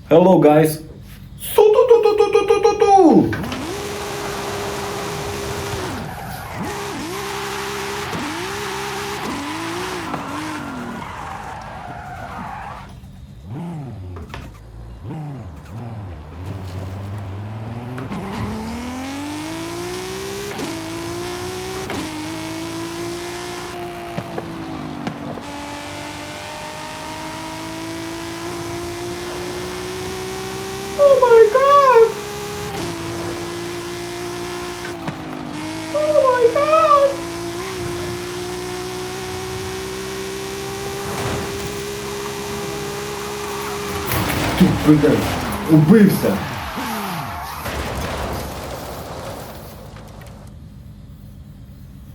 Hello guys. Oh my god! Oh my god! Ти, блядь, убився!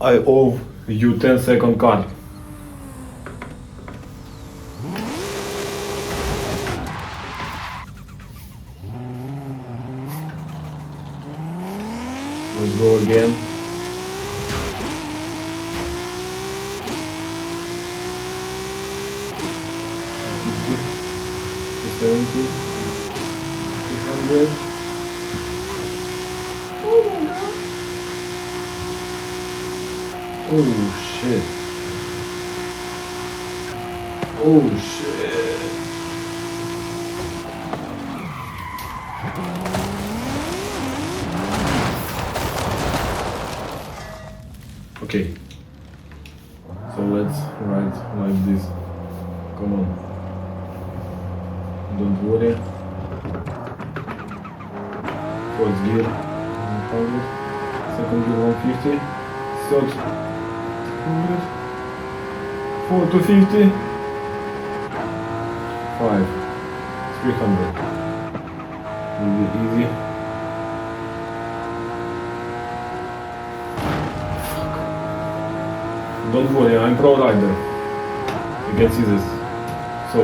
I owe you 10-second card. Let's go again. $70, $300. Oh my god. Oh shit. Oh shit. Okay, so let's ride like this. Come on. Don't worry. First gear 100, second gear 150, third 100, fourth 250, 5, 300. Easy, easy. Don't worry, I'm pro rider. You can see this. So,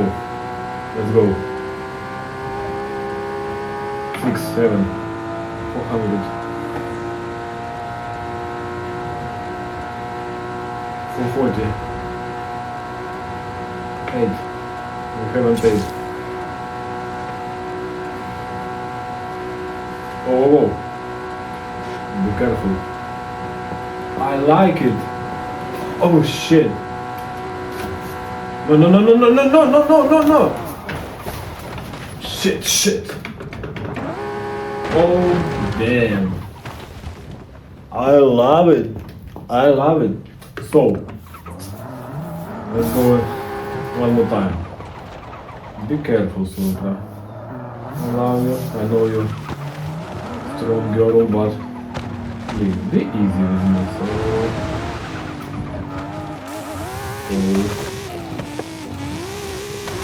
let's go. 6, 7, 400. 440. 8. We haven't paid. Oh, be careful. I like it. Oh shit. No, no, no, no, no, no, no, no, no, no, no. Shit, shit. Oh, damn. I love it. I love it. So, let's go one more time. Be careful, Supra. I love you. I know you're strong girl, but please, be easy with me. So,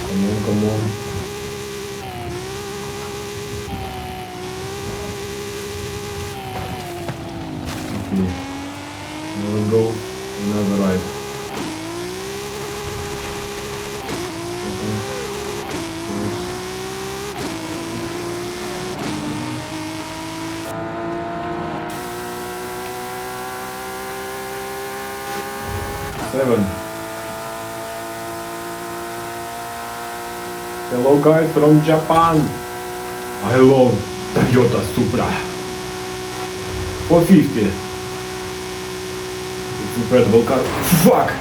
come on, come on. Okay. Now we'll go another ride. Seven. Hello guys from Japan. I love Toyota Supra. 450. It's incredible car. Fuck!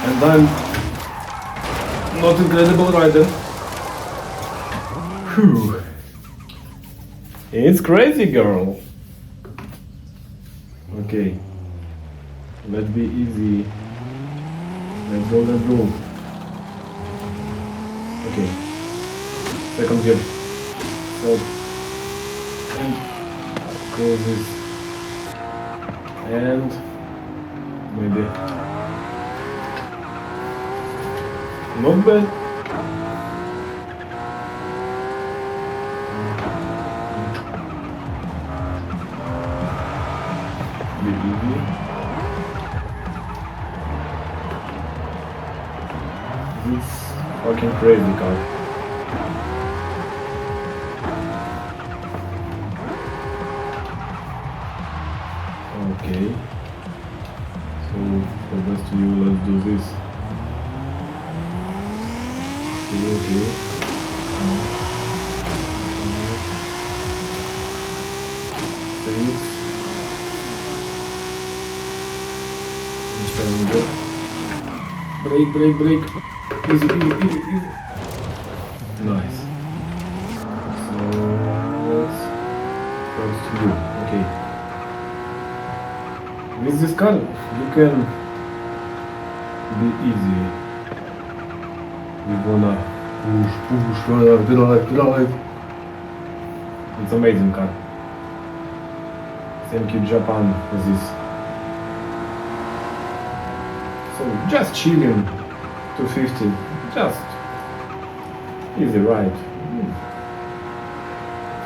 And I'm not incredible rider. Whew. It's crazy, girl. Okay. Let's be easy. Let's go, let's go. Okay. Second gear. Third. And close this. And maybe. Not bad. Be easy. This fucking crazy car. Okay. So for best to you, let's do this. Okay. Brake, brake, brake. Easy, easy, easy, easy. Nice. So let's first do. Okay. With this car you can be easy. We're gonna push, drive. It's amazing car. Thank you Japan for this. So just chilling, 250, just easy ride.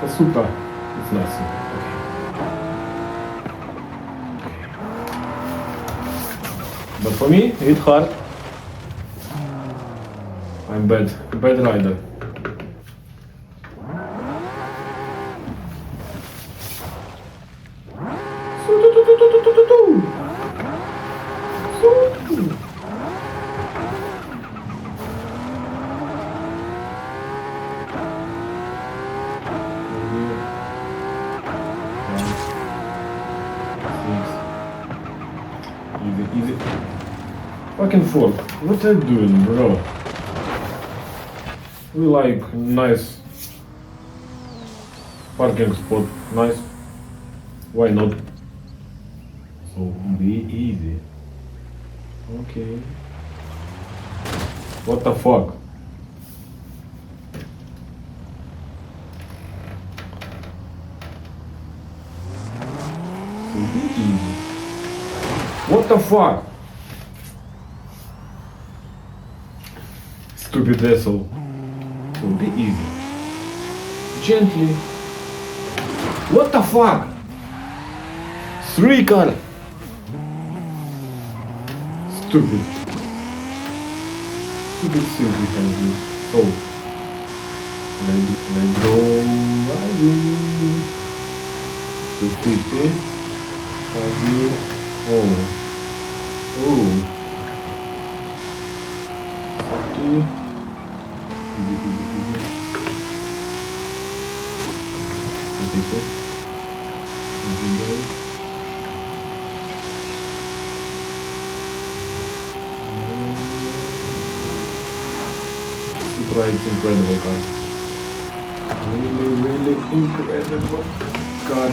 For Supra, it's nothing. Okay. But for me, it's hard. I'm bad rider. Easy. Fucking fork. What are you doing, bro? We like nice parking spot. Nice. Why not? So be easy. Okay. What the fuck? So be easy. What the fuck? Stupid asshole. So be easy. Gently. What the fuck? 3 car. Stupid thing we can do. So let's go riding. 250. Oh. 40. Easy. 54. Easy. Supra is incredible car. Really incredible car.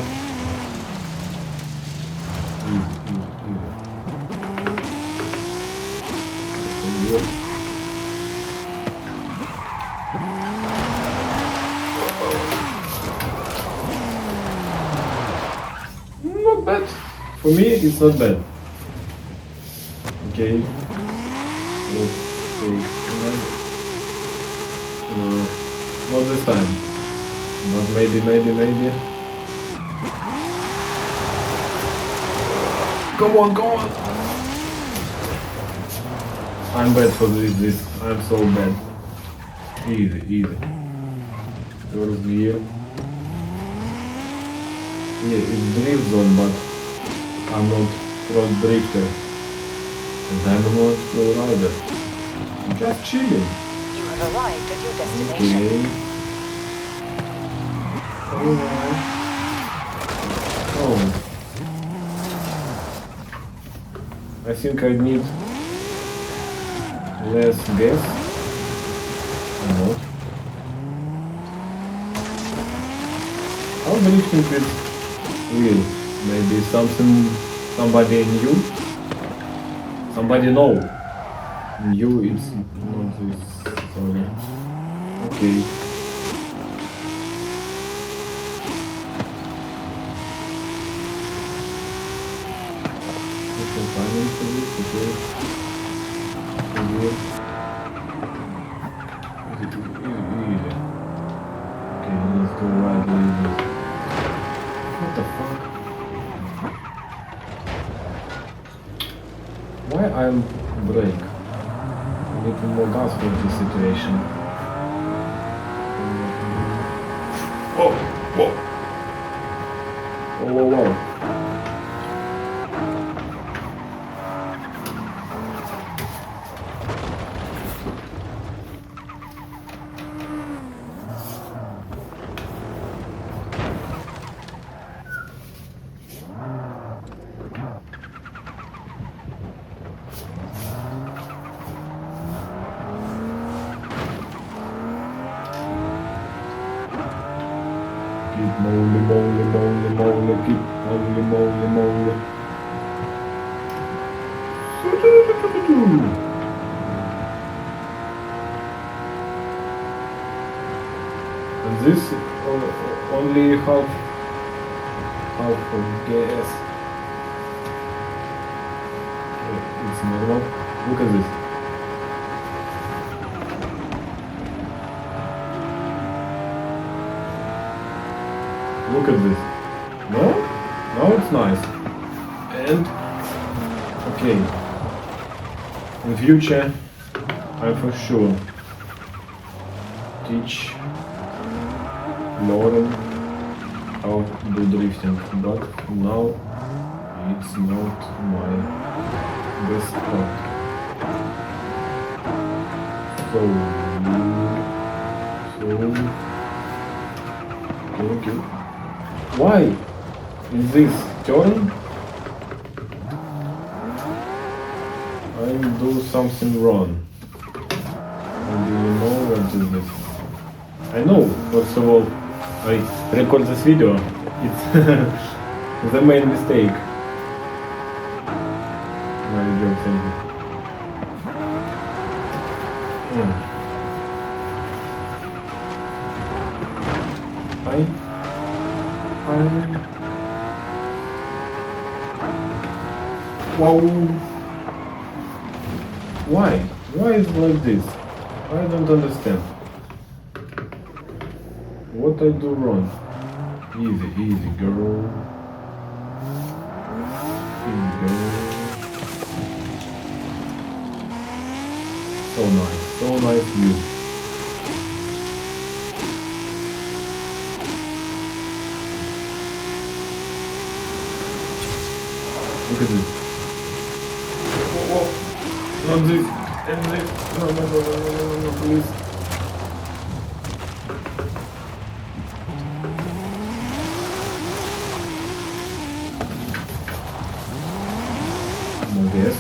Not bad. For me, it's not bad. Okay. Let's take not this time. But maybe. Come on. I'm bad for this. I'm so bad. Easy. First gear. Yeah, it's drift zone, but I'm not road drifter. And I'm not slow rider. I'm just chilling. You have arrived at your destination. Okay. Alright. Oh. I think I need less gas. Or not. How drifting with wheel? Maybe somebody new? Somebody know? New it's not this. Sorry. Okay. Okay, finally for this, okay. Okay, let's go right away. What the fuck? Why I'm brake? I need more gas for this situation. Whoa. Keep moly, moly, moly, moly, keep moly, moly, moly. And this only half of gas. It's normal. Look at this. Look at this. No? Now it's nice. And okay. In future, I for sure teach Lauren how to do drifting, but now it's not my best part. So okay. Why is this turn? I do something wrong. And do you know what is this? I know, first of all, I record this video. It's the main mistake. My job, thank you. Wow. Why? Why is it like this? I don't understand. What I do wrong? Easy, easy, girl. Easy, girl. So nice view. Look at this. Whoa. Not this. And this. No, please. More gas.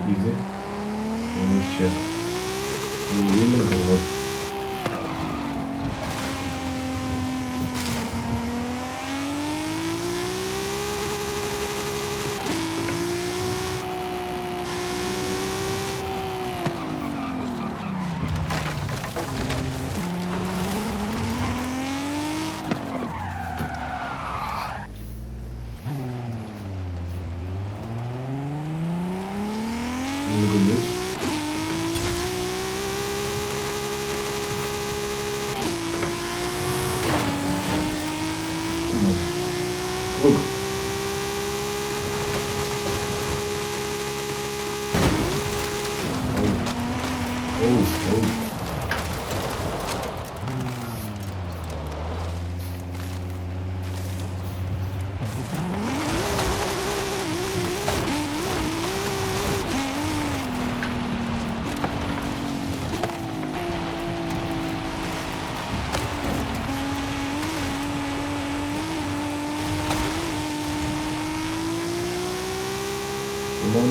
Easy. Check. Really good. Look at this. Look. Oh.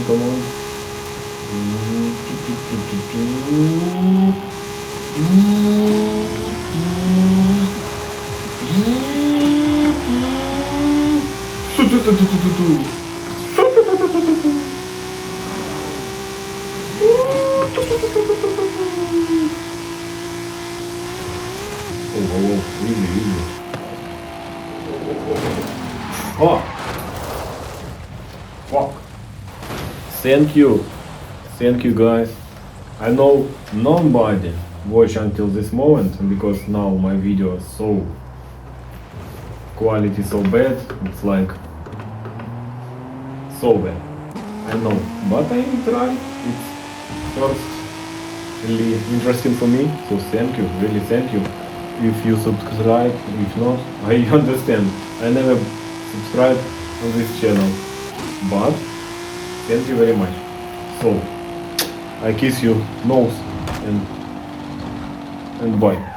Come on. Oh, easy. Oh. Fuck. Thank you guys. I know nobody watch until this moment because now my video is so quality so bad, it's like so bad. I know, but I try. It's first really interesting for me, so thank you, really thank you. If you subscribe, if not, I understand. I never subscribe on this channel, but thank you very much. So I kiss you nose and bye.